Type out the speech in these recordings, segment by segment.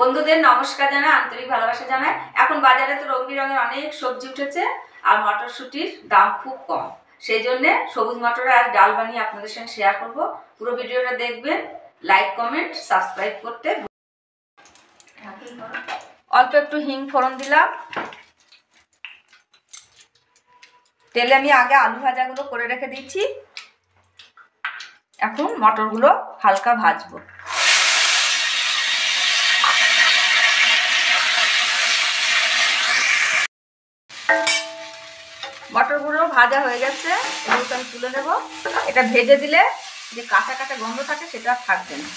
বন্ধুদের নমস্কার জানাই, আন্তরিক ভালোবাসা জানাই। এখন বাজারে তো রং বেরঙের অনেক সবজি উঠেছে আর মটরশুঁটির দাম খুব কম, সেই জন্যে সবুজ মটরের আর ডাল বানিয়ে আপনাদের সঙ্গে শেয়ার করব। পুরো ভিডিওটা দেখবেন, লাইক কমেন্ট সাবস্ক্রাইব করতে। অল্প একটু হিং ফোড়ন দিলাম। তেলে আমি আগে আলু ভাজাগুলো করে রেখে দিয়েছি, এখন মটরগুলো হালকা ভাজবো। মটরগুলো ভাজা হয়ে গেছে, এগুলোকে আমি তুলে নেব। এটা ভেজে দিলে যে কাঁচা কাঁচা গন্ধ থাকে সেটা থাকবে না।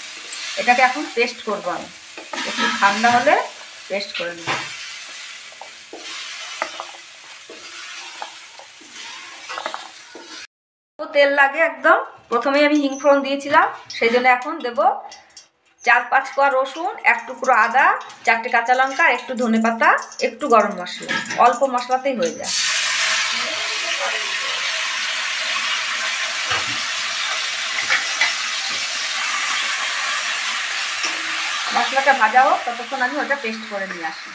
এটাকে এখন পেস্ট করবো আমি, একটু ঠান্ডা হলে পেস্ট করে নেব। তেল লাগে একদম। প্রথমেই আমি হিং ফোড়ন দিয়েছিলাম, সেই জন্য এখন দেব 4-5 কোয়া রসুন, এক টুকরো আদা, 4টে কাঁচা লঙ্কা, একটু ধনেপাতা, একটু গরম মশলা। অল্প মশলাতেই হয়ে যায়। মশলাটা ভাজা হোক, ততক্ষণ আমি ওটা পেস্ট করে নিয়ে আসি।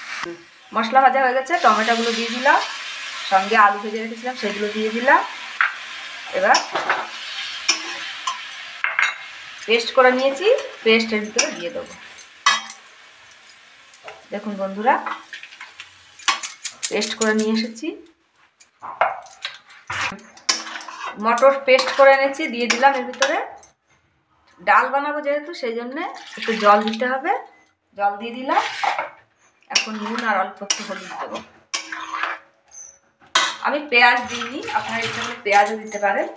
মশলা ভাজা হয়ে গেছে, টমেটোগুলো দিয়ে দিলাম, সঙ্গে আলু ভেজে রেখেছিলাম সেগুলো দিয়ে দিলাম। এবার পেস্ট করে নিয়েছি, পেস্টের ভিতরে দিয়ে দেবো। দেখুন বন্ধুরা, পেস্ট করে নিয়ে এসেছি। মটর পেস্ট করে এনেছি, দিয়ে দিলাম এর ভিতরে। ডাল বানাবো যেহেতু, সেই জন্যে একটু জল দিতে হবে, জল দিয়ে দিলাম। এখন নুন আর অল্প একটু হলুদ দেবো। আমি পেঁয়াজ দিইনি, আপনারা এখানে পেঁয়াজও দিতে পারেন।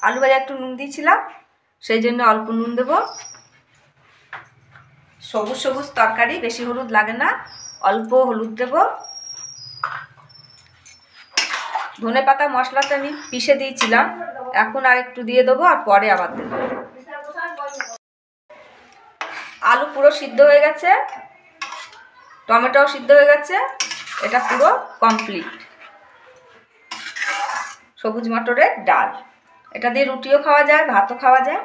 আলু ভাজা একটু নুন দিয়েছিলাম, সেই জন্য অল্প নুন দেবো। সবুজ সবুজ তরকারি, বেশি হলুদ লাগে না, অল্প হলুদ দেব। ধনেপাতা মশলাতে আমি পিষে দিয়েছিলাম, এখন আর একটু দিয়ে দেবো, আর পরে আবার দেবো। আলু পুরো সিদ্ধ হয়ে গেছে, টমেটোও সিদ্ধ হয়ে গেছে, এটা পুরো কমপ্লিট। সবুজ মটরের ডাল, এটা দিয়ে রুটিও খাওয়া যায়, ভাতও খাওয়া যায়।